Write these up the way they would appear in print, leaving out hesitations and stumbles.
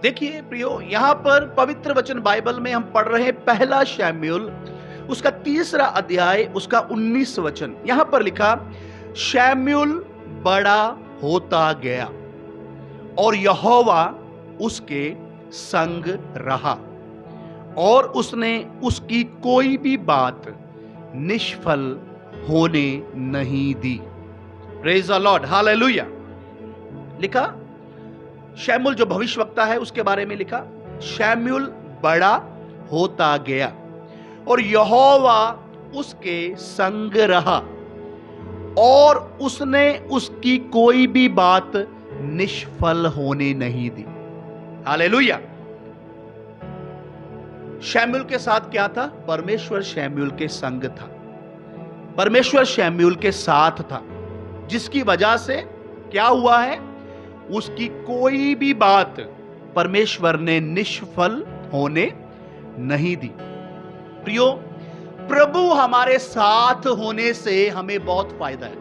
देखिए प्रियो, यहां पर पवित्र वचन बाइबल में हम पढ़ रहे हैं पहला शमूएल, उसका 3 अध्याय, उसका 19 वचन। यहां पर लिखा, शमूएल बड़ा होता गया और यहोवा उसके संग रहा और उसने उसकी कोई भी बात निष्फल होने नहीं दी। Praise the lord, hallelujah. लिखा, शमूएल जो भविष्यवक्ता है उसके बारे में लिखा, शमूएल बड़ा होता गया और यहोवा उसके संग रहा और उसने उसकी कोई भी बात निष्फल होने नहीं दी। हालेलुया। शमूएल के साथ क्या था? परमेश्वर शमूएल के संग था, परमेश्वर शमूएल के साथ था, जिसकी वजह से क्या हुआ है? उसकी कोई भी बात परमेश्वर ने निष्फल होने नहीं दी। प्रियो, प्रभु हमारे साथ होने से हमें बहुत फायदा है।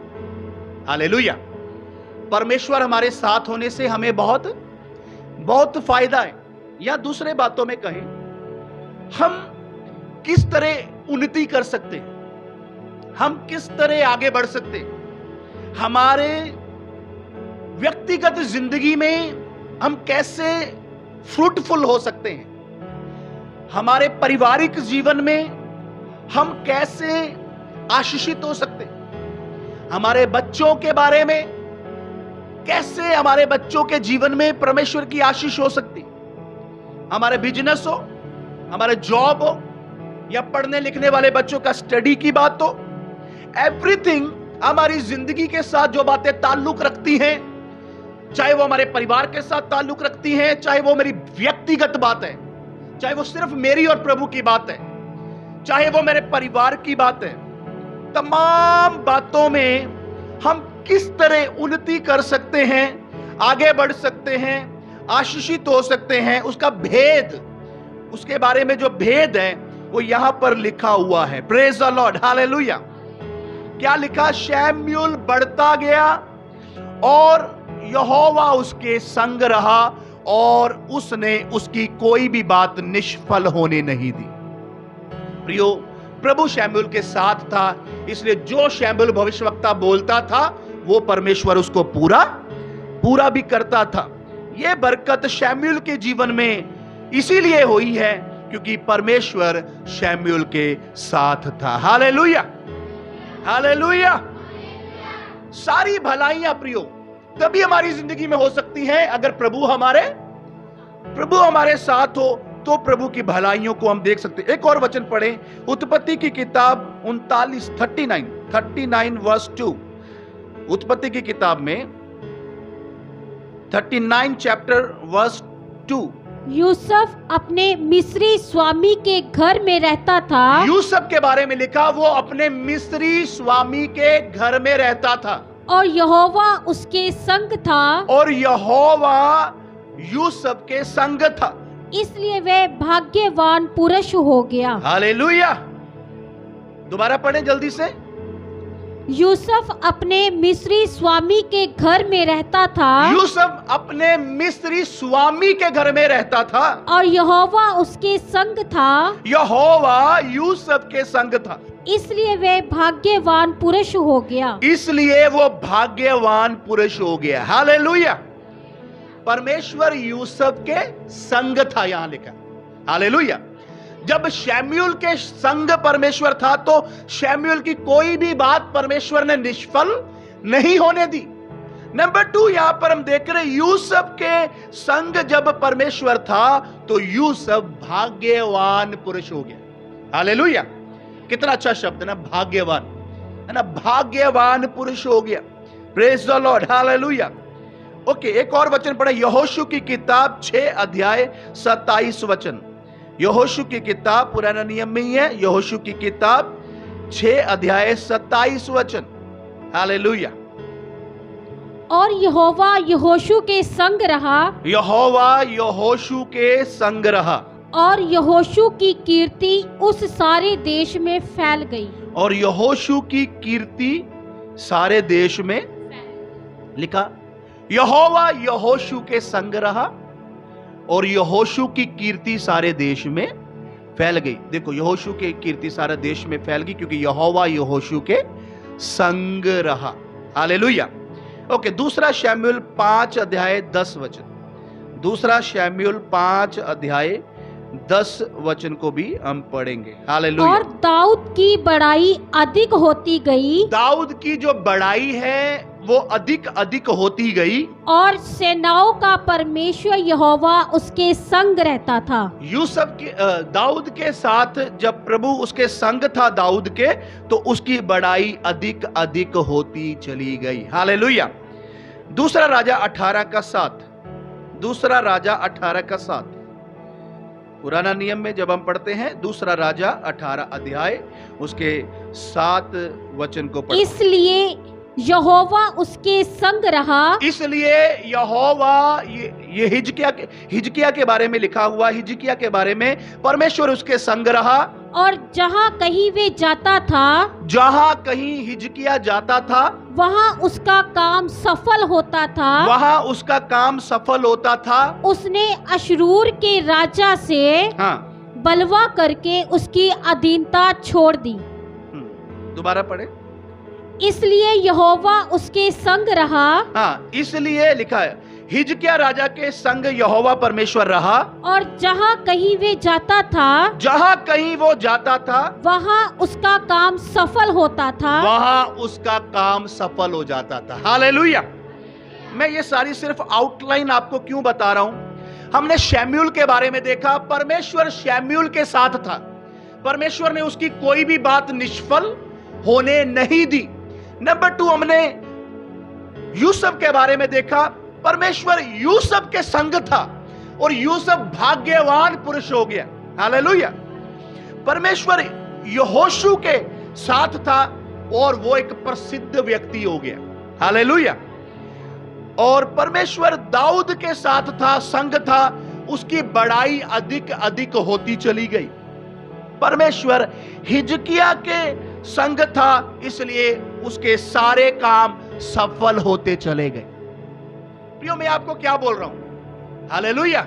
हालेलुया। परमेश्वर हमारे साथ होने से हमें बहुत बहुत फायदा है। या दूसरे बातों में कहें, हम किस तरह उन्नति कर सकते हैं, हम किस तरह आगे बढ़ सकते हैं, हमारे व्यक्तिगत जिंदगी में हम कैसे फ्रूटफुल हो सकते हैं, हमारे पारिवारिक जीवन में हम कैसे आशीषित हो सकते हैं, हमारे बच्चों के बारे में कैसे हमारे बच्चों के जीवन में परमेश्वर की आशीष हो सकती, हमारे बिजनेस हो, हमारे जॉब हो, या पढ़ने लिखने वाले बच्चों का स्टडी की बात हो, एवरीथिंग हमारी जिंदगी के साथ जो बातें ताल्लुक रखती हैं, चाहे वो हमारे परिवार के साथ ताल्लुक रखती हैं, चाहे वो मेरी व्यक्तिगत बात है, चाहे वो सिर्फ मेरी और प्रभु की बात है, चाहे वो मेरे परिवार की बात है, तमाम बातों में हम किस तरह उन्नति कर सकते हैं, आगे बढ़ सकते हैं, आशीषित हो सकते हैं, उसका भेद, उसके बारे में जो भेद है वो यहां पर लिखा हुआ है। Praise the lord, hallelujah. क्या लिखा? शमूएल बढ़ता गया और यहोवा उसके संग रहा और उसने उसकी कोई भी बात निष्फल होने नहीं दी। प्रियो, प्रभु शमूएल के साथ था, इसलिए जो शमूएल भविष्यवक्ता बोलता था वो परमेश्वर उसको पूरा भी करता था। यह बरकत शमूएल के जीवन में इसीलिए हुई है क्योंकि परमेश्वर शमूएल के साथ था। Hallelujah, hallelujah. सारी भलाइयां प्रियो तभी हमारी जिंदगी में हो सकती हैं अगर प्रभु हमारे साथ हो, तो प्रभु की भलाइयों को हम देख सकते हैं। एक और वचन पढ़ें, उत्पत्ति की किताब 39 वर्स 2। उत्पत्ति की किताब में 39 चैप्टर वर्स 2। यूसुफ अपने मिस्री स्वामी के घर में रहता था। यूसुफ के बारे में लिखा, वो अपने मिस्री स्वामी के घर में रहता था और यहोवा उसके संग था, और यहोवा यूसुफ के संग था, इसलिए वह भाग्यवान पुरुष हो गया। हालेलुया। दोबारा पढ़ें जल्दी से। यूसुफ अपने मिस्री स्वामी के घर में रहता था। यूसुफ अपने मिस्री स्वामी के घर में रहता था और यहोवा उसके संग था, यहोवा यूसुफ के संग था, इसलिए वह भाग्यवान पुरुष हो गया। इसलिए वो भाग्यवान पुरुष हो गया। हालेलुया। परमेश्वर यूसुफ के संग था, यहां लिखा। हालेलुया। जब शमूएल के संग परमेश्वर था तो शमूएल की कोई भी बात परमेश्वर ने निष्फल नहीं होने दी। नंबर 2, यहां पर हम देख रहे यूसुफ के संग जब परमेश्वर था तो यूसुफ भाग्यवान पुरुष हो गया। हालेलुया। कितना अच्छा शब्द है ना, भाग्यवान, है ना, भाग्यवान पुरुष हो गया। Praise the lord, hallelujah. Okay, एक और वचन पढ़े, यहोशू की किताब 6 अध्याय 27 वचन। यहोशू की किताब पुराना नियम में ही है, यहोशू की किताब 6 अध्याय 27 वचन। हालेलुया। और यहोवा यहोशू के संग रहा, यहोवा यहोशू के संग रहा, और यहोशू की कीर्ति उस सारे देश में फैल गई। और यहोशू की कीर्ति सारे देश में, लिखा, यहोवा यहोशू के संग रहा और यहोशू की कीर्ति सारे देश में फैल गई। देखो, यहोशू की कीर्ति सारे देश में फैल गई क्योंकि यहोवा यहोशू के संग रहा। हालेलुया। ओके, दूसरा शमूएल 5 अध्याय 10 वचन। दूसरा शमूएल 5 अध्याय 10 वचन को भी हम पढ़ेंगे। हालेलुया। और दाऊद की बड़ाई अधिक होती गई, दाऊद की जो बड़ाई है वो अधिक अधिक होती गई, और सेनाओं का परमेश्वर यहोवा उसके संग रहता था। यूसुफ के दाऊद के साथ जब प्रभु उसके संग था दाऊद के, तो उसकी बड़ाई अधिक अधिक होती चली गई। हालेलुया। दूसरा राजा 18 का 7। दूसरा राजा 18 का 7। पुराना नियम में जब हम पढ़ते हैं दूसरा राजा 18 अध्याय उसके 7 वचन को पढ़ते हैं। इसलिए यहोवा उसके संग रहा, इसलिए यहोवा, ये हिजकिया के बारे में लिखा हुआ, हिजकिया के बारे में परमेश्वर उसके संग रहा, और जहाँ कहीं वे जाता था, जहां कहीं हिजकिया जाता था वहाँ उसका काम सफल होता था। वहां उसका काम सफल होता था। उसने अशरूर के राजा से हाँ, बलवा करके उसकी अधीनता छोड़ दी। दोबारा पढ़े। इसलिए यहोवा उसके संग रहा, हाँ, इसलिए लिखा है हिजकिया राजा के संग यहोवा परमेश्वर रहा, और जहाँ कहीं वे जाता था, जहां कहीं वो जाता था वहाँ उसका काम सफल होता था। वहां उसका काम सफल हो जाता था। हालेलुया। मैं ये सारी सिर्फ आउटलाइन आपको क्यों बता रहा हूं? हमने शमूएल के बारे में देखा, परमेश्वर शमूएल के साथ था। परमेश्वर ने उसकी कोई भी बात निष्फल होने नहीं दी। नंबर 2, हमने यूसुफ के बारे में देखा, परमेश्वर यूसुफ के संग था और यूसुफ भाग्यवान पुरुष हो गया। हालेलुया। परमेश्वर यहोशू के साथ था और वो एक प्रसिद्ध व्यक्ति हो गया। हालेलुया। और परमेश्वर दाऊद के साथ था, संग था, उसकी बड़ाई अधिक अधिक होती चली गई। परमेश्वर हिजकिया के संग था, इसलिए उसके सारे काम सफल होते चले गए। प्रियो, मैं आपको क्या बोल रहा हूं? हालेलुया।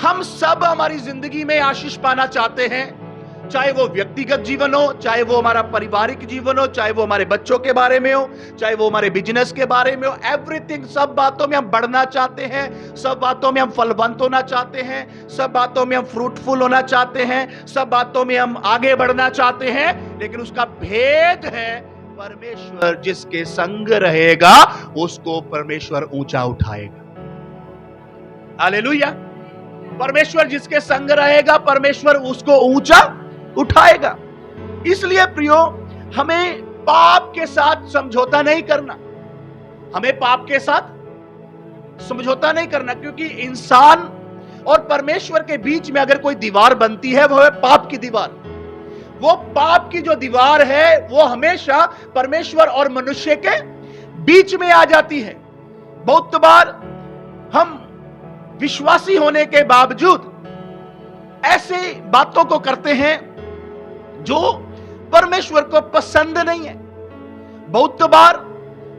हम सब हमारी जिंदगी में आशीष पाना चाहते हैं, चाहे वो व्यक्तिगत जीवन हो, चाहे वो हमारा पारिवारिक जीवन हो, चाहे वो हमारे बच्चों के बारे में हो, चाहे वो हमारे बिजनेस के बारे में हो। एवरीथिंग, सब बातों में हम बढ़ना चाहते हैं, सब बातों में हम फलवंत होना चाहते हैं, सब बातों में हम फ्रूटफुल होना चाहते हैं, सब बातों में हम आगे बढ़ना चाहते हैं। लेकिन उसका भेद है, परमेश्वर जिसके संग रहेगा उसको परमेश्वर ऊंचा उठाएगा। हालेलुया। परमेश्वर जिसके संग रहेगा परमेश्वर उसको ऊंचा उठाएगा। इसलिए प्रियो, हमें पाप के साथ समझौता नहीं करना। हमें पाप के साथ समझौता नहीं करना, क्योंकि इंसान और परमेश्वर के बीच में अगर कोई दीवार बनती है वो है पाप की दीवार। वो पाप की जो दीवार है वो हमेशा परमेश्वर और मनुष्य के बीच में आ जाती है। बहुत बार हम विश्वासी होने के बावजूद ऐसे बातों को करते हैं जो परमेश्वर को पसंद नहीं है। बहुत बार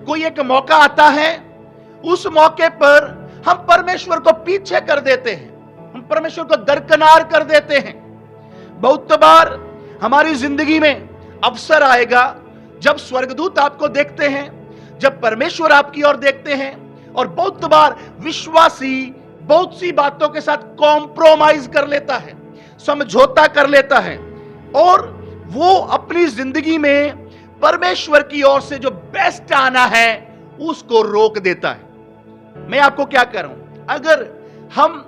कोई एक मौका आता है, उस मौके पर हम परमेश्वर को पीछे कर देते हैं, हम परमेश्वर को दरकिनार कर देते हैं। बहुत बार हमारी जिंदगी में अवसर आएगा जब स्वर्गदूत आपको देखते हैं, जब परमेश्वर आपकी ओर देखते हैं, और बहुत बार विश्वासी बहुत सी बातों के साथ कॉम्प्रोमाइज कर लेता है, समझौता कर लेता है, और वो अपनी जिंदगी में परमेश्वर की ओर से जो बेस्ट आना है उसको रोक देता है। मैं आपको क्या कह रहा हूं? अगर हम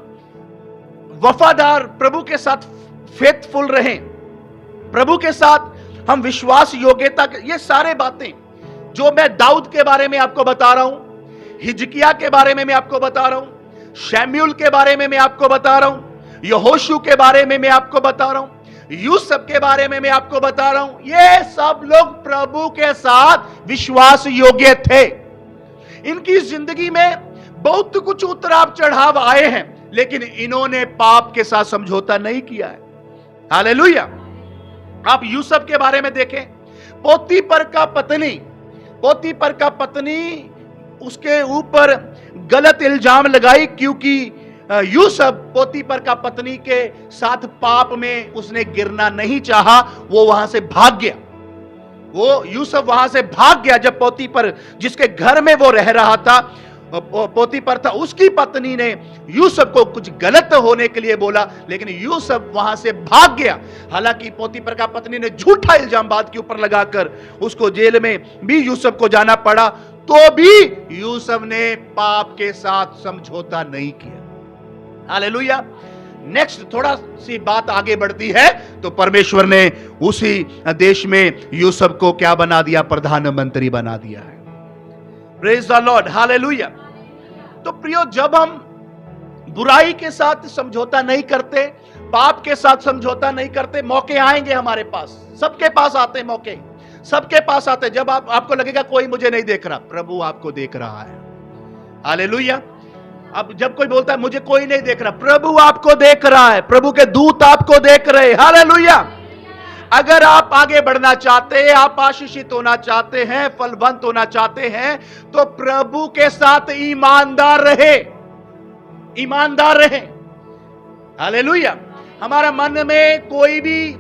वफादार प्रभु के साथ फेथफुल रहें, प्रभु के साथ हम विश्वास योग्यता, ये सारे बातें जो मैं दाऊद के बारे में आपको बता रहा हूं, हिजकिया के बारे में मैं आपको बता रहा हूं, शमूएल के बारे में मैं आपको बता रहा हूं, यहोशू के बारे में मैं आपको बता रहा हूं, यूसुफ के बारे में मैं आपको बता रहा हूं, ये सब लोग प्रभु के साथ विश्वास योग्य थे। इनकी जिंदगी में बहुत कुछ उतराव चढ़ाव आए हैं, लेकिन इन्होंने पाप के साथ समझौता नहीं किया है। हालेलुया। आप यूसुफ के बारे में देखें, पोतीफर का पत्नी उसके ऊपर गलत इल्जाम लगाई, क्योंकि यूसुफ पोतीफर का पत्नी के साथ पाप में उसने गिरना नहीं चाहा, वो वहां से भाग गया। वो यूसुफ वहां से भाग गया जब पोतीफर जिसके घर में वो रह रहा था, पोतीफर था, उसकी पत्नी ने यूसुफ को कुछ गलत होने के लिए बोला, लेकिन यूसुफ वहां से भाग गया। हालांकि पोतीफर का पत्नी ने झूठा इल्जाम बात के ऊपर लगाकर उसको जेल में भी यूसुफ को जाना पड़ा, तो भी यूसुफ ने पाप के साथ समझौता नहीं किया। हालेलुया। नेक्स्ट थोड़ा सी बात आगे बढ़ती है तो परमेश्वर ने उसी देश में यूसुफ को क्या बना दिया? प्रधानमंत्री बना दिया है। Praise the lord, hallelujah. तो प्रियो, जब हम बुराई के साथ समझौता नहीं करते, पाप के साथ समझौता नहीं करते, मौके आएंगे हमारे पास, सबके पास आते हैं मौके, सबके पास आते हैं। जब आपको लगेगा कोई मुझे नहीं देख रहा, प्रभु आपको देख रहा है। हालेलुया। अब जब कोई बोलता है मुझे कोई नहीं देख रहा, प्रभु आपको देख रहा है, प्रभु के दूत आपको देख रहे हैं। हालेलुया। अगर आप आगे बढ़ना चाहते हैं, आप आशीषित होना चाहते हैं, फलवंत होना चाहते हैं, तो प्रभु के साथ ईमानदार रहे, ईमानदार रहे। हालेलुया। हमारा मन में कोई भी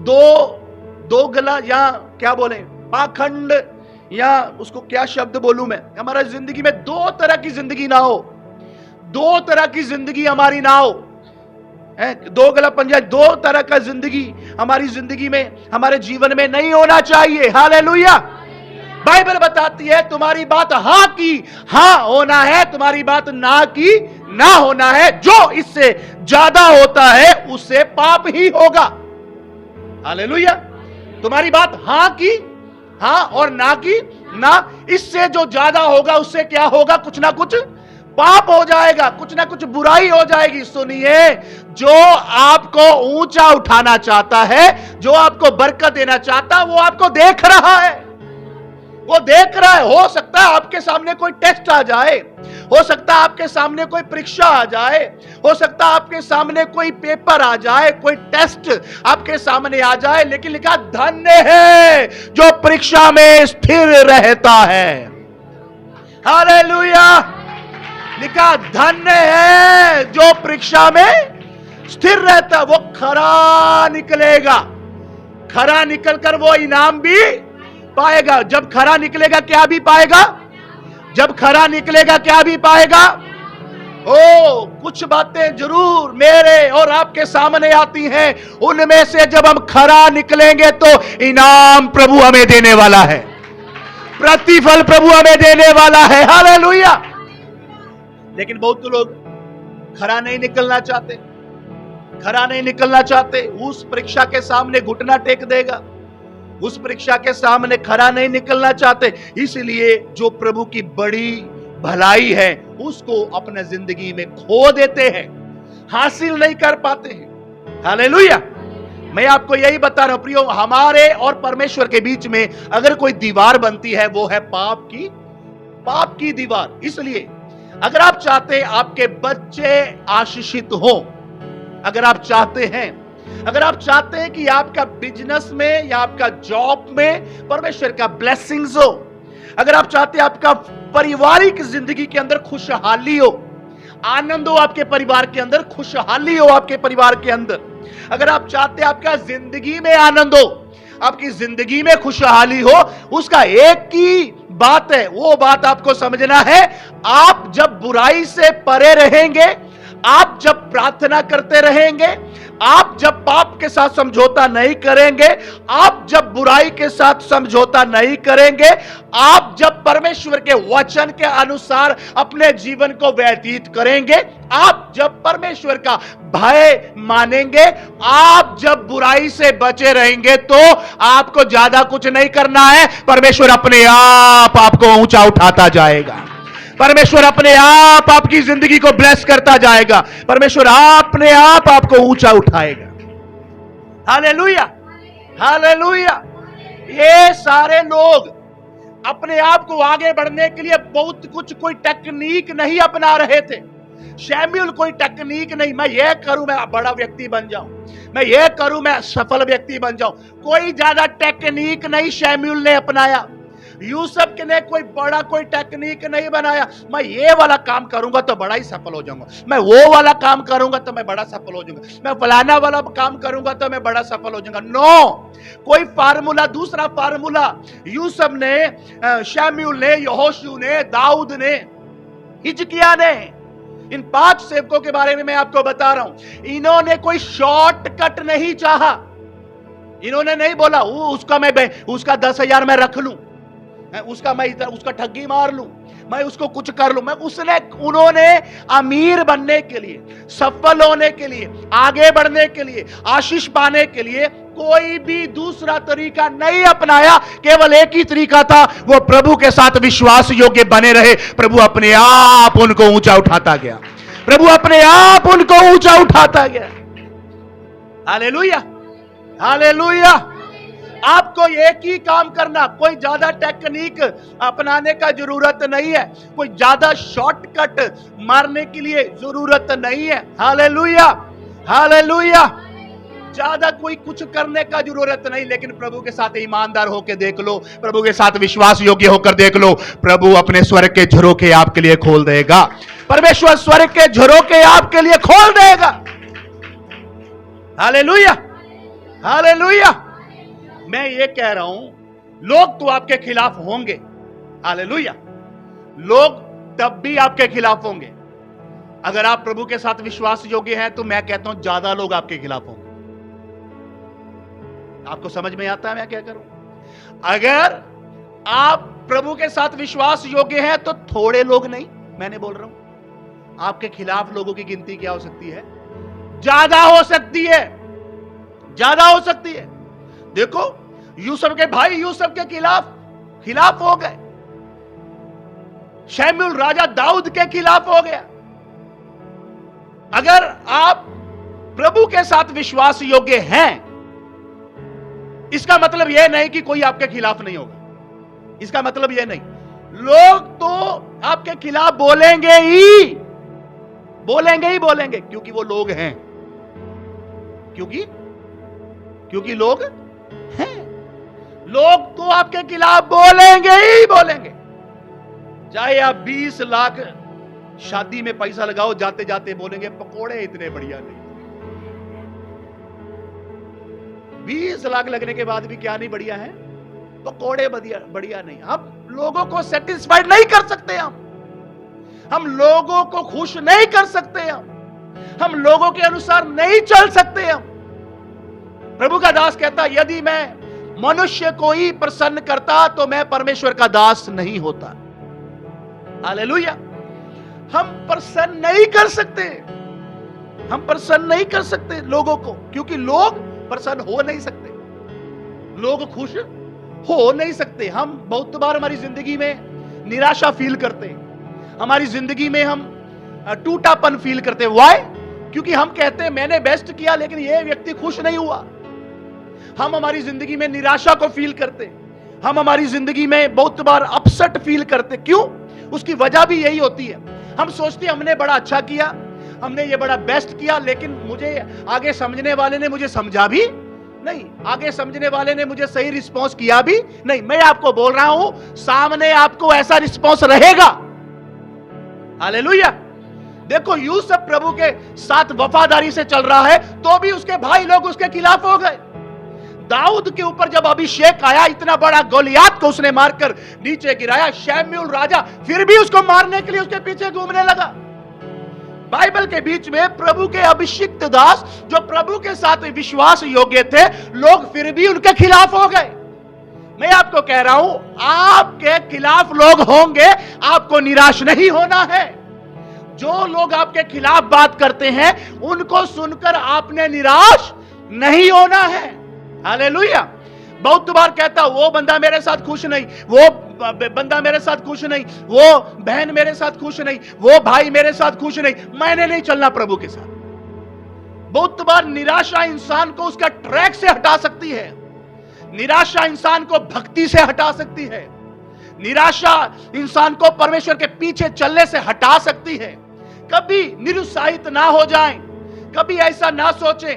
दो गला या क्या बोले पाखंड, या उसको क्या शब्द बोलूं मैं, हमारा जिंदगी में दो तरह की जिंदगी ना हो, दो तरह की जिंदगी हमारी ना हो। दो गला पंजा, दो तरह का जिंदगी हमारी जिंदगी में, हमारे जीवन में नहीं होना चाहिए। हालेलुया। बाइबल बताती है तुम्हारी बात हां की हां होना है, तुम्हारी बात ना की ना होना है। जो इससे ज्यादा होता है उससे पाप ही होगा। हालेलुया। तुम्हारी बात हां की हां और ना की ना, इससे जो ज्यादा होगा उससे क्या होगा? कुछ ना कुछ पाप हो जाएगा, कुछ ना कुछ बुराई हो जाएगी। सुनिए, जो आपको ऊंचा उठाना चाहता है, जो आपको बरकत देना चाहता है, वो आपको देख रहा है, वो देख रहा है। हो सकता है आपके सामने कोई टेस्ट आ जाए, हो सकता है आपके सामने कोई परीक्षा आ जाए, हो सकता है आपके सामने कोई पेपर आ जाए, कोई टेस्ट आपके सामने आ जाए, लेकिन लिखा धन्य है जो परीक्षा में स्थिर रहता है। हालेलुया। लिखा धन्य है जो परीक्षा में स्थिर रहता, वो खरा निकलेगा, खरा निकलकर वो इनाम भी पाएगा। जब खरा निकलेगा क्या भी पाएगा? जब खरा निकलेगा क्या भी पाएगा? ओ, कुछ बातें जरूर मेरे और आपके सामने आती हैं, उनमें से जब हम खरा निकलेंगे तो इनाम प्रभु हमें देने वाला है, प्रतिफल प्रभु हमें देने वाला है। हालेलुया। लेकिन बहुत लोग खरा नहीं निकलना चाहते, खरा नहीं निकलना चाहते, उस परीक्षा के सामने घुटना टेक देगा, उस परीक्षा के सामने खरा नहीं निकलना चाहते, इसलिए जो प्रभु की बड़ी भलाई है उसको अपने जिंदगी में खो देते हैं, हासिल नहीं कर पाते हैं। हालेलुया। मैं आपको यही बता रहा हूं प्रियो, हमारे और परमेश्वर के बीच में अगर कोई दीवार बनती है वो है पाप की दीवार। इसलिए अगर आप चाहते हैं आपके बच्चे आशीषित हो, अगर आप चाहते हैं कि आपका बिजनेस में या आपका जॉब में परमेश्वर का ब्लेसिंग्स हो, अगर आप चाहते हैं आपका पारिवारिक जिंदगी के अंदर खुशहाली हो, आनंद हो आपके परिवार के अंदर, खुशहाली हो आपके परिवार के अंदर, अगर आप चाहते हैं आपका जिंदगी में आनंद हो, आपकी जिंदगी में खुशहाली हो, उसका एक ही बात है, वो बात आपको समझना है। आप जब बुराई से परे रहेंगे, आप जब प्रार्थना करते रहेंगे, आप जब पाप के साथ समझौता नहीं करेंगे, आप जब बुराई के साथ समझौता नहीं करेंगे, आप जब परमेश्वर के वचन के अनुसार अपने जीवन को व्यतीत करेंगे, आप जब परमेश्वर का भय मानेंगे, आप जब बुराई से बचे रहेंगे, तो आपको ज्यादा कुछ नहीं करना है, परमेश्वर अपने आप आपको ऊंचा उठाता जाएगा, परमेश्वर अपने आप आपकी जिंदगी को ब्लेस करता जाएगा, परमेश्वर अपने आप आपको ऊंचा उठाएगा। Hallelujah, hallelujah. ये सारे लोग अपने आप को आगे बढ़ने के लिए बहुत कुछ, कोई टेक्निक नहीं अपना रहे थे। शमूएल कोई टेक्निक नहीं, मैं ये करूं मैं बड़ा व्यक्ति बन जाऊं, मैं ये करूं मैं सफल व्यक्ति बन जाऊं, कोई ज्यादा टेक्निक नहीं शमूएल ने अपनाया। यूसुफ ने कोई बड़ा कोई टेक्निक नहीं बनाया, मैं ये वाला काम करूंगा तो बड़ा ही सफल हो जाऊंगा, मैं वो वाला काम करूंगा तो मैं बड़ा सफल हो जाऊंगा, मैं फलाना वाला काम करूंगा तो मैं बड़ा सफल हो जाऊंगा। नो, कोई फार्मूला, दूसरा फार्मूला यूसुफ ने, शमूएल ने, यहोशू ने, दाऊद ने, हिजकिय्याह ने, इन 5 सेवकों के बारे में मैं आपको बता रहा हूं। इन्होंने कोई शॉर्टकट नहीं चाहा। इन्होंने नहीं बोला उसका 10,000 मैं रख लूं, उसका ठगी मार लूं, मैं उसको कुछ कर लूं। उन्होंने अमीर बनने के लिए, सफल होने के लिए, आगे बढ़ने के लिए, आशीष पाने के लिए कोई भी दूसरा तरीका नहीं अपनाया। केवल एक ही तरीका था, वो प्रभु के साथ विश्वास योग्य बने रहे। प्रभु अपने आप उनको ऊंचा उठाता गया, प्रभु अपने आप उनको ऊंचा उठाता गया। Hallelujah, hallelujah. आपको एक ही काम करना, कोई ज्यादा टेक्निक अपनाने का जरूरत नहीं है, कोई ज्यादा शॉर्टकट मारने के लिए जरूरत नहीं है। Hallelujah, hallelujah. ज्यादा कोई कुछ करने का जरूरत नहीं, लेकिन प्रभु के साथ ईमानदार होकर देख लो, प्रभु के साथ विश्वास योग्य होकर देख लो, प्रभु अपने स्वर्ग के झरोखे आपके लिए खोल देगा। परमेश्वर स्वर्ग के झरोखे आपके लिए खोल देगा। Hallelujah, hallelujah. मैं ये कह रहा हूं, लोग तो आपके खिलाफ होंगे। हालेलुया। लोग तब भी आपके खिलाफ होंगे। अगर आप प्रभु के साथ विश्वास योग्य हैं तो मैं कहता हूं ज्यादा लोग आपके खिलाफ होंगे। आपको समझ में आता है मैं क्या करूं? अगर आप प्रभु के साथ विश्वास योग्य हैं तो थोड़े लोग नहीं, मैंने बोल रहा हूं आपके खिलाफ लोगों की गिनती क्या हो सकती है? ज्यादा हो सकती है, ज्यादा हो सकती है। देखो, यूसुफ के भाई यूसुफ के खिलाफ हो गए, शमूएल राजा दाऊद के खिलाफ हो गया। अगर आप प्रभु के साथ विश्वास योग्य हैं, इसका मतलब यह नहीं कि कोई आपके खिलाफ नहीं होगा। इसका मतलब यह नहीं, लोग तो आपके खिलाफ बोलेंगे ही बोलेंगे, क्योंकि वो लोग हैं, क्योंकि लोग हैं। लोग तो आपके खिलाफ बोलेंगे ही बोलेंगे। चाहे आप 20 लाख शादी में पैसा लगाओ, जाते जाते बोलेंगे पकोड़े इतने बढ़िया नहीं। 20 लाख लगने के बाद भी क्या नहीं बढ़िया है? पकोड़े बढ़िया नहीं। हम लोगों को सेटिस्फाइड नहीं कर सकते, हम लोगों को खुश नहीं कर सकते, हम लोगों के अनुसार नहीं चल सकते। हम प्रभु का दास कहता, यदि मैं मनुष्य को ही प्रसन्न करता तो मैं परमेश्वर का दास नहीं होता। हालेलुया। हम प्रसन्न नहीं कर सकते, हम प्रसन्न नहीं कर सकते लोगों को, क्योंकि लोग प्रसन्न हो नहीं सकते, लोग खुश हो नहीं सकते। हम बहुत बार हमारी जिंदगी में निराशा फील करते हैं, हमारी जिंदगी में हम टूटापन फील करते हैं। व्हाई? क्योंकि हम कहते हैं मैंने बेस्ट किया लेकिन यह व्यक्ति खुश नहीं हुआ। हम हमारी जिंदगी में निराशा को फील करते हैं, हम हमारी जिंदगी में बहुत बार अपसेट फील करते। क्यों? उसकी वजह भी यही होती है, हम सोचते हैं हमने बड़ा अच्छा किया, हमने ये बड़ा बेस्ट किया, लेकिन मुझे आगे समझने वाले ने मुझे समझा भी नहीं, आगे समझने वाले ने मुझे सही रिस्पॉन्स किया भी नहीं। मैं आपको बोल रहा हूं, सामने आपको ऐसा रिस्पॉन्स रहेगा। हालेलुया। देखो, यूसुफ प्रभु के साथ वफादारी से चल रहा है तो भी उसके भाई लोग उसके खिलाफ हो गए। दाऊद के ऊपर जब अभिषेक आया, इतना बड़ा गोलियात को उसने मारकर नीचे गिराया, शमूएल राजा फिर भी उसको मारने के लिए उसके पीछे घूमने लगा। बाइबल के बीच में प्रभु के अभिषिक्त दास जो प्रभु के साथ विश्वास योग्य थे, लोग फिर भी उनके खिलाफ हो गए। मैं आपको कह रहा हूं, आपके खिलाफ लोग होंगे, आपको निराश नहीं होना है। जो लोग आपके खिलाफ बात करते हैं उनको सुनकर आपने निराश नहीं होना है। हालेलुया। बहुत बार कहता, वो बंदा मेरे साथ खुश नहीं, वो बंदा मेरे साथ खुश नहीं, वो बहन मेरे साथ खुश नहीं, वो भाई मेरे साथ खुश नहीं, मैंने नहीं चलना प्रभु के साथ। बहुत बार निराशा इंसान को उसका ट्रैक से हटा सकती है, निराशा इंसान को भक्ति से हटा सकती है, निराशा इंसान को परमेश्वर के पीछे चलने से हटा सकती है। कभी निरुत्साहित ना हो जाएं, कभी ऐसा ना सोचें।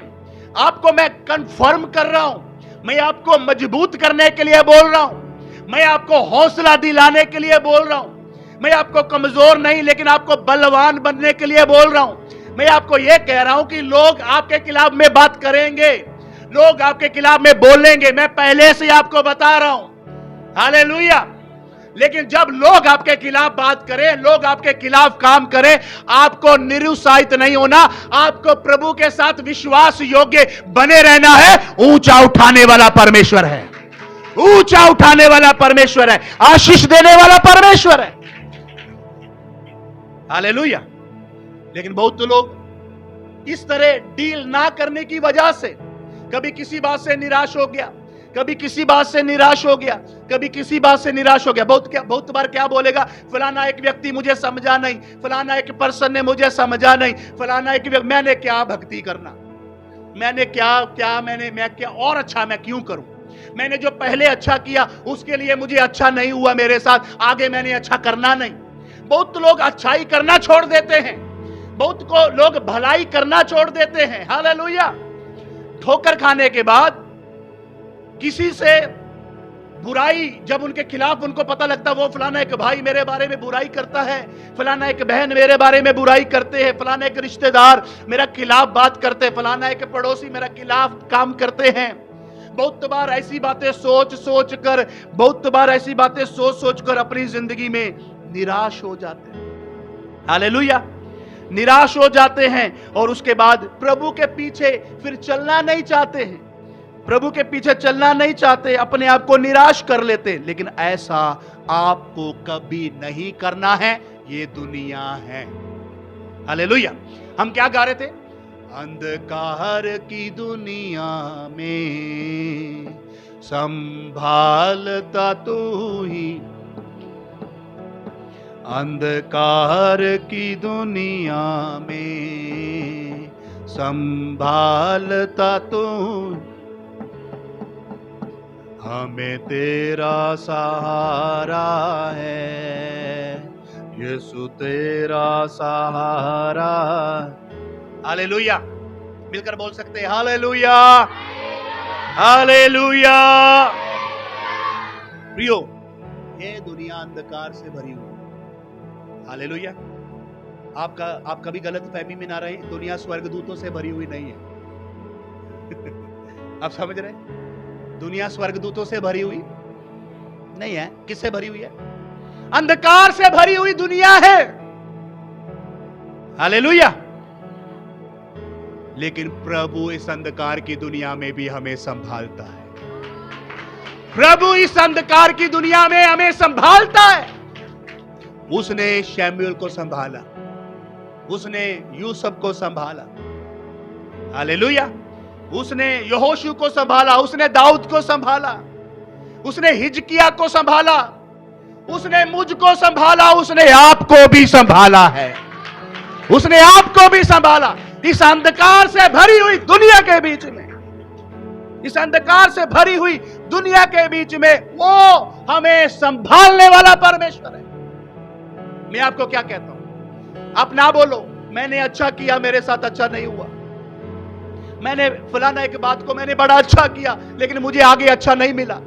आपको मैं कंफर्म कर रहा हूं, मैं आपको मजबूत करने के लिए बोल रहा हूं। मैं आपको हौसला दिलाने के लिए बोल रहा हूं। मैं आपको कमजोर नहीं लेकिन आपको बलवान बनने के लिए बोल रहा हूं। मैं आपको यह कह रहा हूं कि लोग आपके खिलाफ में बात करेंगे, लोग आपके खिलाफ में बोलेंगे, मैं पहले से आपको बता रहा हूं। हालेलुया। लेकिन जब लोग आपके खिलाफ बात करें, लोग आपके खिलाफ काम करें, आपको निरुत्साहित नहीं होना, आपको प्रभु के साथ विश्वास योग्य बने रहना है। ऊंचा उठाने वाला परमेश्वर है, ऊंचा उठाने वाला परमेश्वर है, आशीष देने वाला परमेश्वर है। हालेलुया। लेकिन बहुत लोग इस तरह डील ना करने की वजह से कभी किसी बात से निराश हो गया, कभी किसी बात से निराश हो गया, कभी किसी बात से निराश हो गया। बहुत बार क्या बोलेगा, फलाना एक व्यक्ति मुझे समझा नहीं, फलाना एक पर्सन ने मुझे समझा नहीं, फलाना एक व्यक्ति, मैंने क्या भक्ति करना, मैंने क्या और अच्छा मैं क्यों करूं, मैंने जो पहले अच्छा किया उसके लिए मुझे अच्छा नहीं हुआ मेरे साथ, आगे मैंने अच्छा करना नहीं। बहुत लोग अच्छाई करना छोड़ देते हैं, बहुत को लोग भलाई करना छोड़ देते हैं। हालेलुया। ठोकर खाने के बाद किसी से बुराई, जब उनके खिलाफ उनको पता लगता वो फलाना एक भाई मेरे बारे में बुराई करता है, फलाना एक बहन मेरे बारे में बुराई करते हैं, फलाना एक रिश्तेदार मेरा खिलाफ बात करते हैं, फलाना एक पड़ोसी मेरा खिलाफ काम करते हैं। बहुत बार ऐसी बातें सोच सोच कर अपनी जिंदगी में निराश हो जाते हैं। हालेलुया। निराश हो जाते हैं और उसके बाद प्रभु के पीछे फिर चलना नहीं चाहते हैं, प्रभु के पीछे चलना नहीं चाहते, अपने आप को निराश कर लेते। लेकिन ऐसा आपको कभी नहीं करना है, ये दुनिया है। हालेलुया। हम क्या गा रहे थे? अंधकार की दुनिया में संभालता तू ही, अंधकार की दुनिया में संभालता तू, हमें तेरा सहारा है, यीशु तेरा सहारा। हालेलुया। मिलकर बोल सकते हैं हालेलुया, हालेलुया। प्रियो, ये दुनिया अंधकार से भरी हुई। हालेलुया। आप कभी गलत फहमी में ना रहे, दुनिया स्वर्गदूतों से भरी हुई नहीं है। आप समझ रहे? दुनिया स्वर्गदूतों से भरी हुई नहीं है। किससे भरी हुई है? अंधकार से भरी हुई दुनिया है। हालेलुया। लेकिन प्रभु इस अंधकार की दुनिया में भी हमें संभालता है। प्रभु इस अंधकार की दुनिया में हमें संभालता है। उसने शमूएल को संभाला, उसने यूसुफ को संभाला। हालेलुया। उसने यहोशू को संभाला, उसने दाऊद को संभाला, उसने हिजकिया को संभाला, उसने मुझको संभाला, उसने आपको भी संभाला है, उसने आपको भी संभाला। इस अंधकार से भरी हुई दुनिया के बीच में, इस अंधकार से भरी हुई दुनिया के बीच में वो हमें संभालने वाला परमेश्वर है। मैं आपको क्या कहता हूं, आप ना बोलो मैंने अच्छा किया, मेरे साथ अच्छा नहीं हुआ, मैंने फलाना एक बात को मैंने बड़ा अच्छा किया लेकिन मुझे आगे अच्छा नहीं मिला,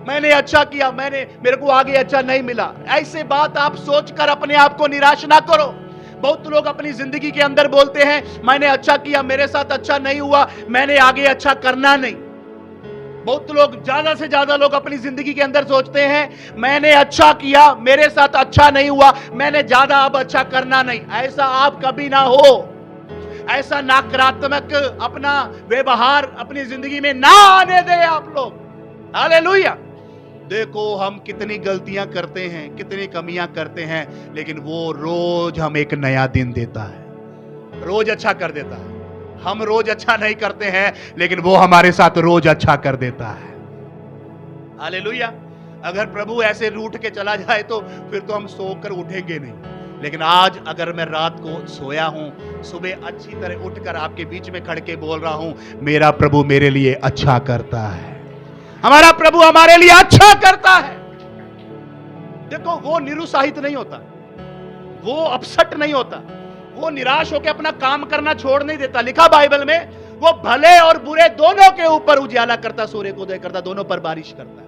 मैंने अच्छा किया, मेरे को आगे अच्छा नहीं मिला। ऐसे बात आप सोचकर अपने आप को निराश ना करो। बहुत लोग अपनी जिंदगी के अंदर बोलते हैं मैंने अच्छा किया, मेरे साथ अच्छा नहीं हुआ, मैंने आगे अच्छा करना नहीं। बहुत लोग, ज्यादा से ज्यादा लोग अपनी जिंदगी के अंदर सोचते हैं मैंने अच्छा किया, मेरे साथ अच्छा नहीं हुआ, मैंने ज्यादा अब अच्छा करना नहीं। ऐसा आप कभी ना हो। ऐसा नकारात्मक अपना व्यवहार अपनी जिंदगी में ना आने दे आप लोग। हालेलुया। देखो हम कितनी गलतियां करते हैं, कितनी कमियां करते हैं, लेकिन वो रोज हम एक नया दिन देता है, रोज अच्छा कर देता है। हम रोज अच्छा नहीं करते हैं लेकिन वो हमारे साथ रोज अच्छा कर देता है। हालेलुया। अगर प्रभु ऐसे रूठ के चला जाए तो फिर तो हम सोकर उठेंगे नहीं। लेकिन आज अगर मैं रात को सोया हूं, सुबह अच्छी तरह उठकर आपके बीच में खड़ के बोल रहा हूं, मेरा प्रभु मेरे लिए अच्छा करता है, हमारा प्रभु हमारे लिए अच्छा करता है। देखो वो निरुत्साहित नहीं होता, वो अपसेट नहीं होता, वो निराश होकर अपना काम करना छोड़ नहीं देता। लिखा बाइबल में, वो भले और बुरे दोनों के ऊपर उजाला करता, सूर्य को उदय करता, दोनों पर बारिश करता है।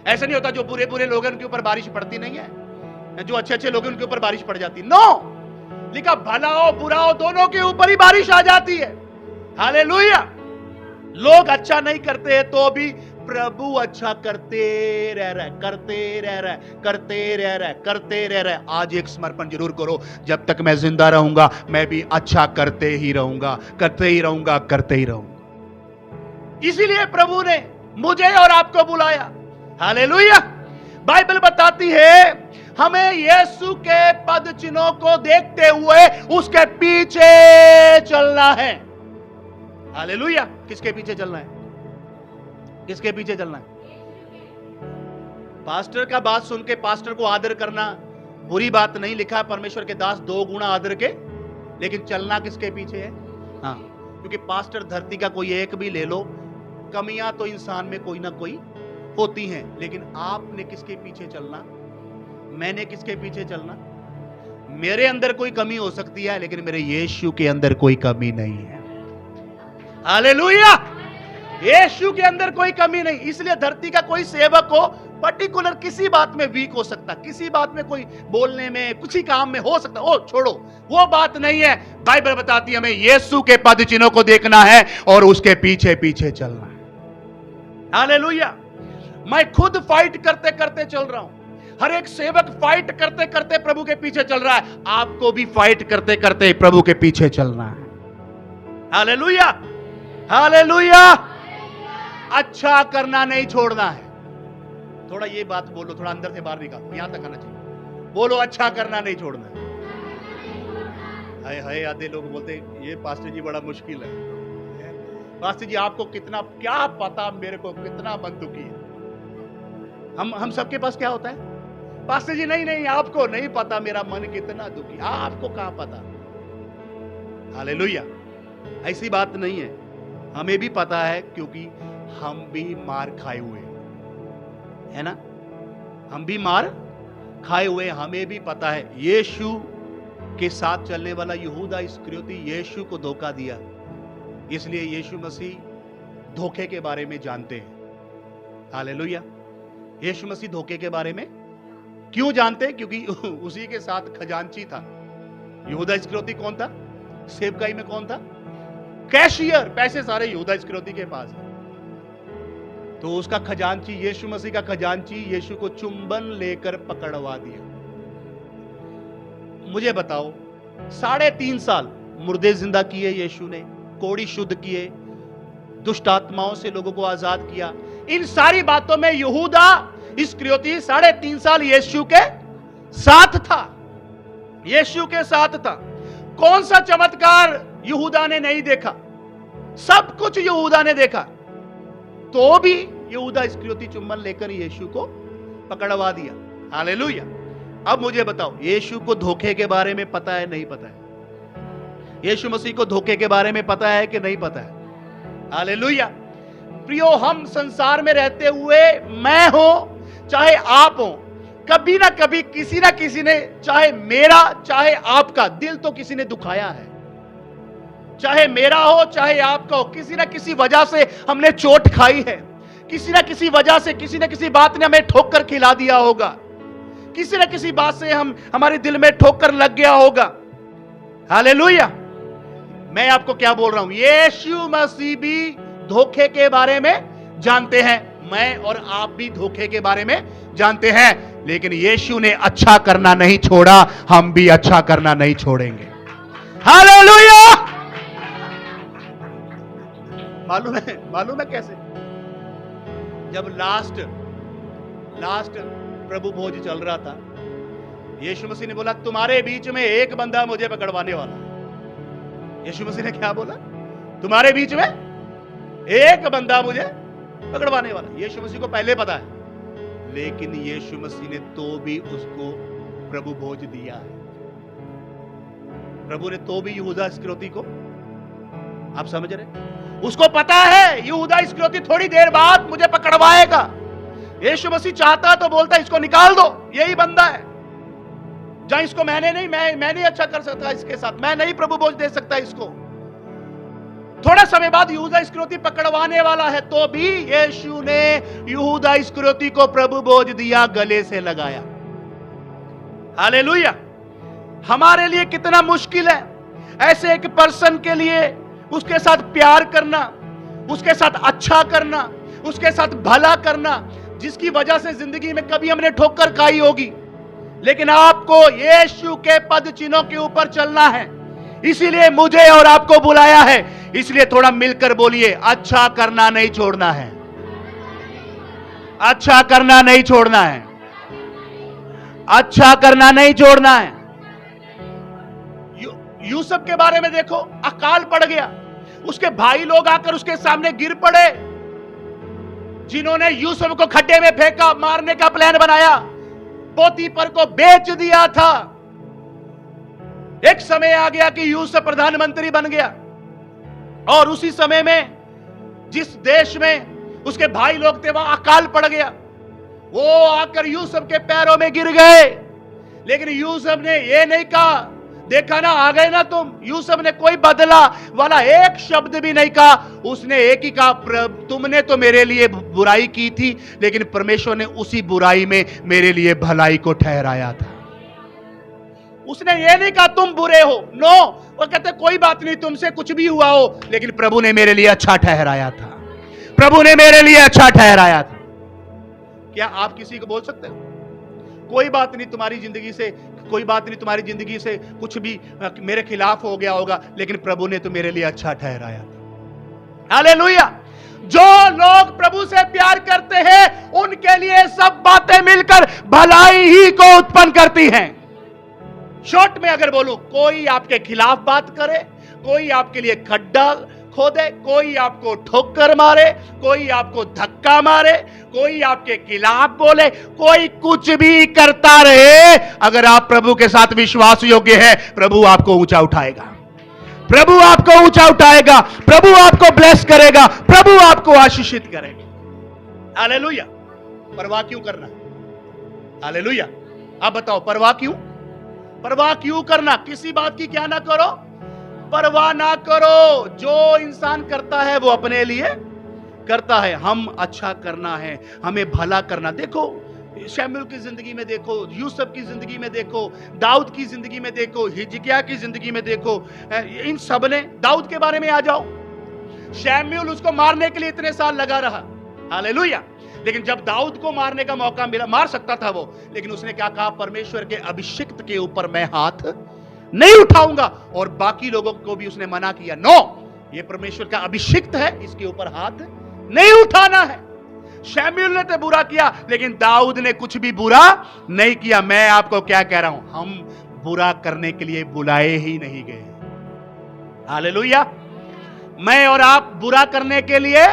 ऐसा नहीं होता जो बुरे बुरे लोग हैं उनके ऊपर बारिश पड़ती नहीं है, जो अच्छे अच्छे लोग हैं उनके ऊपर बारिश पड़ जाती। नो, लिखा भला हो बुरा हो दोनों के ऊपर ही बारिश आ जाती है। हालेलुया। लोग अच्छा नहीं करते हैं तो भी प्रभु अच्छा करते रह रहा है, करते रह रहा है, करते रह रहा है, करते रह रहा है। आज एक समर्पण जरूर करो, जब तक मैं जिंदा रहूंगा मैं भी अच्छा करते ही रहूंगा, करते ही रहूंगा, करते ही रहूंगा। इसीलिए प्रभु ने मुझे और आपको बुलाया। हालेलुया। बाइबल बताती है हमें यीशु के पद चिन्हों को देखते हुए उसके पीछे चलना है। हालेलुया। किसके पीछे चलना है? किसके पीछे चलना है? पास्टर का बात सुन के पास्टर को आदर करना बुरी बात नहीं, लिखा है परमेश्वर के दास 2 गुना आदर के, लेकिन चलना किसके पीछे है? हाँ, क्योंकि पास्टर धरती का कोई एक भी ले लो, कमियां तो इंसान में कोई ना कोई होती हैं, लेकिन आपने किसके पीछे चलना? मैंने किसके पीछे चलना? मेरे अंदर कोई कमी हो सकती है, लेकिन मेरे यीशु के अंदर कोई कमी नहीं है। हालेलुया। यीशु के अंदर कोई कमी नहीं। इसलिए धरती का कोई सेवक हो पर्टिकुलर किसी बात में वीक हो सकता, किसी बात में कोई बोलने में कुछ ही काम में हो सकता, ओ छोड़ो, वो बात नहीं है। बाइबल बताती है हमें यीशु के पद चिन्हों को देखना है और उसके पीछे पीछे चलना है। हालेलुया। मैं खुद फाइट करते करते चल रहा हूं, हर एक सेवक फाइट करते करते प्रभु के पीछे चल रहा है। आपको भी फाइट करते करते प्रभु के पीछे चलना है। हालेलुया। हालेलुया। अच्छा करना नहीं छोड़ना है। थोड़ा ये बात बोलो, थोड़ा अंदर से बाहर निकालो, यहां तक आना चाहिए। बोलो अच्छा करना नहीं छोड़ना है। हाय हाय, आधे लोग बोलते ये पास्टर जी बड़ा मुश्किल है। पास्टर जी आपको कितना क्या पता, मेरे को कितना मन दुखी है। हम सबके पास क्या होता है? पास्टर जी नहीं नहीं, आपको नहीं पता मेरा मन कितना दुखी, आपको कहां पता। हालेलुया। ऐसी बात नहीं है, हमें भी पता है, क्योंकि हम भी मार खाए हुए है ना, हम भी मार खाए हुए, हमें भी पता है। यीशु के साथ चलने वाला यहूदा इस्करियोती यीशु को धोखा दिया, इसलिए यीशु मसीह धोखे के बारे में जानते हैं। हालेलुया। यीशु मसीह धोखे के बारे में क्यों जानते हैं? क्योंकि उसी के साथ खजांची था। यहूदा इस्करियोती कौन था? सेवकाई में कौन था? कैशियर। पैसे सारे यहूदा इस्करियोती के पास है। तो उसका खजांची, यीशु मसीह का खजांची, यीशु को चुंबन लेकर पकड़वा दिया। मुझे बताओ, 3.5 साल मुर्दे जिंदा किए यीशु ने, कोढ़ी शुद्ध किए, दुष्ट आत्माओं से लोगों को आजाद किया। इन सारी बातों में यहूदा इस्करियोती 3.5 साल यीशु के साथ था। यीशु के साथ था। कौन सा चमत्कार यहूदा ने नहीं देखा? सब कुछ यहूदा ने देखा, तो भी यहूदा इस्करियोती चुम्बन लेकर यीशु को पकड़वा दिया। हालेलुया। अब मुझे बताओ, यीशु को धोखे के बारे में पता है नहीं पता है? यीशु मसीह को धोखे के बारे में पता है कि नहीं पता है? हालेलुया। प्रियो, हम संसार में रहते हुए, मैं हो चाहे आप हो, कभी ना कभी किसी ना किसी ने, चाहे मेरा चाहे आपका, दिल तो किसी ने दुखाया है। चाहे मेरा हो चाहे आपका हो, किसी ना किसी वजह से हमने चोट खाई है, किसी ना किसी वजह से, किसी ना किसी बात ने हमें ठोकर खिला दिया होगा, किसी ना किसी बात से हमारे दिल में ठोकर लग गया होगा। हालेलुया। मैं आपको क्या बोल रहा हूं, यीशु मसीह भी धोखे के बारे में जानते हैं, मैं और आप भी धोखे के बारे में जानते हैं, लेकिन यीशु ने अच्छा करना नहीं छोड़ा, हम भी अच्छा करना नहीं छोड़ेंगे। हालेलुया। मालूम है कैसे? जब लास्ट प्रभु भोज चल रहा था, यीशु मसीह ने बोला तुम्हारे बीच में एक बंदा मुझे पकड़वाने वाला है। यीशु मसीह ने क्या बोला? तुम्हारे बीच में एक बंदा मुझे पकड़वाने वाला। यीशु मसीह को पहले पता है, लेकिन यीशु मसीह ने तो भी उसको प्रभु भोज दिया है। प्रभु ने तो भी यहूदा इस्करियोती को, आप समझ रहे? उसको पता है यहूदा इस्करियोती थोड़ी देर बाद मुझे पकड़वाएगा। यीशु मसीह चाहता तो बोलता इसको निकाल दो, यही बंदा है, जहां इसको मैं नहीं अच्छा कर सकता इसके साथ, मैं नहीं प्रभु भोज दे सकता इसको। थोड़ा समय बाद यहूदा इस्करियोती पकड़वाने वाला है, तो भी यीशु ने यहूदा इस्करियोती को प्रभु बोझ दिया, गले से लगाया। हालेलुया। हमारे लिए कितना मुश्किल है ऐसे एक पर्सन के लिए उसके साथ प्यार करना, उसके साथ अच्छा करना, उसके साथ भला करना, जिसकी वजह से जिंदगी में कभी हमने ठोकर खाई होगी, लेकिन आपको यीशु के पद चिन्हों के ऊपर चलना है। इसीलिए मुझे और आपको बुलाया है। इसलिए थोड़ा मिलकर बोलिए, अच्छा करना नहीं छोड़ना है, अच्छा करना नहीं छोड़ना है, अच्छा करना नहीं छोड़ना है। यूसुफ के बारे में देखो, अकाल पड़ गया, उसके भाई लोग आकर उसके सामने गिर पड़े, जिन्होंने यूसुफ को खड्डे में फेंका, मारने का प्लान बनाया, पोतीफर को बेच दिया था। एक समय आ गया कि यूसुफ प्रधानमंत्री बन गया, और उसी समय में जिस देश में उसके भाई लोग थे वहां अकाल पड़ गया। वो आकर यूसुफ के पैरों में गिर गए, लेकिन यूसुफ ने ये नहीं कहा, देखा ना आ गए ना तुम। यूसुफ ने कोई बदला वाला एक शब्द भी नहीं कहा। उसने एक ही कहा, तुमने तो मेरे लिए बुराई की थी, लेकिन परमेश्वर ने उसी बुराई में मेरे लिए भलाई को ठहराया था। उसने ये नहीं कहा तुम बुरे हो, नो, वो कहते कोई बात नहीं, तुमसे कुछ भी हुआ हो, लेकिन प्रभु ने मेरे लिए अच्छा ठहराया था, प्रभु ने मेरे लिए अच्छा ठहराया था। क्या आप किसी को बोल सकते हो, कोई बात नहीं तुम्हारी जिंदगी से, कोई बात नहीं तुम्हारी जिंदगी से कुछ भी मेरे खिलाफ हो गया होगा, लेकिन प्रभु ने तो मेरे लिए अच्छा ठहराया था। हालेलुया। जो लोग प्रभु से प्यार करते हैं उनके लिए सब बातें मिलकर भलाई ही को उत्पन्न करती हैं। शॉर्ट में अगर बोलूं, कोई आपके खिलाफ बात करे, कोई आपके लिए खड्डा खोदे, कोई आपको ठोकर मारे, कोई आपको धक्का मारे, कोई आपके खिलाफ बोले, कोई कुछ भी करता रहे, अगर आप प्रभु के साथ विश्वास योग्य है, प्रभु आपको ऊंचा उठाएगा, प्रभु आपको ऊंचा उठाएगा, प्रभु आपको ब्लेस करेगा, प्रभु आपको आशीषित करेगा। हालेलुया। परवाह क्यों करना? हालेलुया। आप बताओ, परवाह क्यों? परवाह क्यों करना? किसी बात की क्या ना करो, परवाह ना करो। जो इंसान करता है वो अपने लिए करता है। हम अच्छा करना है, हमें भला करना। देखो शमूएल की जिंदगी में देखो, यूसुफ की जिंदगी में देखो, दाऊद की जिंदगी में देखो, हिजकिय्याह की जिंदगी में देखो, इन सब ने, दाऊद के बारे में आ जाओ, शमूएल उसको मारने के लिए इतने साल लगा रहा। हालेलुया। लेकिन जब दाऊद को मारने का मौका मिला, मार सकता था वो, लेकिन उसने क्या कहा, परमेश्वर के अभिषिक्त के ऊपर मैं हाथ नहीं उठाऊंगा। और बाकी लोगों को भी उसने मना किया, नो, ये परमेश्वर का अभिषिक्त है, इसके ऊपर हाथ नहीं उठाना है। शमूएल ने तो बुरा किया, लेकिन दाऊद ने कुछ भी बुरा नहीं किया। मैं आपको क्या कह रहा हूं, हम बुरा करने के लिए बुलाए ही नहीं गए। हालेलुया। मैं और आप बुरा करने के लिए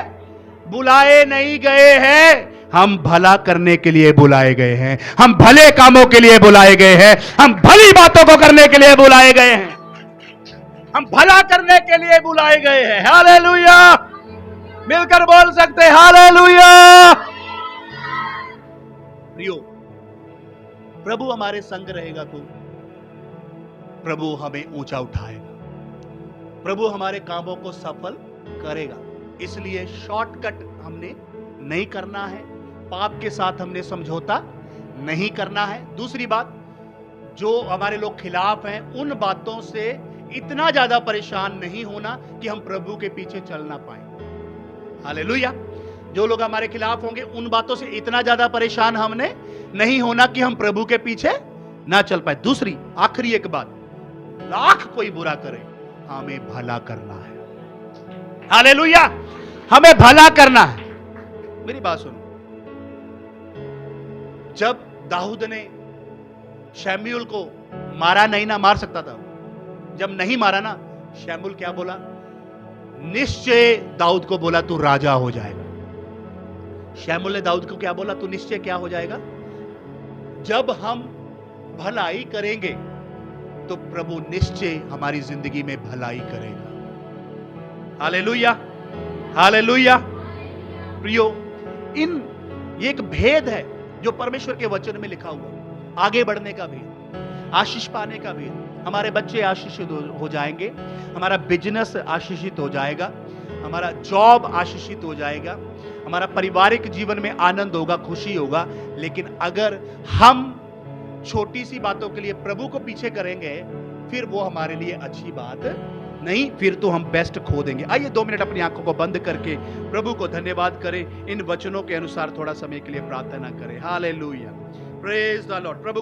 बुलाए नहीं गए हैं, हम भला करने के लिए बुलाए गए हैं, हम भले कामों के लिए बुलाए गए हैं, हम भली बातों को करने के लिए बुलाए गए हैं, हम भला करने के लिए बुलाए गए हैं। हालेलुया। मिलकर बोल सकते हैं हालेलुया। प्रियो, प्रभु हमारे संग रहेगा तो प्रभु हमें ऊंचा उठाएगा, प्रभु हमारे कामों को सफल करेगा। इसलिए शॉर्टकट हमने नहीं करना है, पाप के साथ हमने समझौता नहीं करना है। दूसरी बात, जो हमारे लोग खिलाफ हैं उन बातों से इतना ज्यादा परेशान नहीं होना कि हम प्रभु के पीछे चल ना पाए। हालेलुया। जो लोग हमारे खिलाफ होंगे उन बातों से इतना ज्यादा परेशान हमने नहीं होना कि हम प्रभु के पीछे ना चल पाए। दूसरी आखिरी एक बात, लाख कोई बुरा करे, हमें भला करना है। हालेलुया। हमें भला करना है। मेरी बात सुनो, जब दाऊद ने शमूएल को मारा नहीं ना, मार सकता था, जब नहीं मारा ना, शमूएल क्या बोला, निश्चय दाऊद को बोला तू राजा हो जाएगा। शमूएल ने दाऊद को क्या बोला, तू निश्चय क्या हो जाएगा, जब हम भलाई करेंगे तो प्रभु निश्चय हमारी जिंदगी में भलाई करेगा। हालेलुया। हालेलुया। प्रियो, ये एक भेद है जो परमेश्वर के वचन में लिखा हुआ, आगे बढ़ने का भेद, आशीष पाने का भेद। हमारे बच्चे आशीषित हो जाएंगे, हमारा बिजनेस आशीषित हो जाएगा, हमारा जॉब आशीषित हो जाएगा, हमारा पारिवारिक जीवन में आनंद होगा, खुशी होगा। लेकिन अगर हम छोटी सी बातों के लिए प्रभु को पीछे करेंगे, फिर वो हमारे लिए अच्छी बात नहीं, फिर तो हम बेस्ट खो देंगे। आइए 2 मिनट अपनी आंखों को बंद करके प्रभु को धन्यवाद करें, इन वचनों के अनुसार थोड़ा समय के लिए प्रार्थना करें। Hallelujah, praise the Lord. Prabhu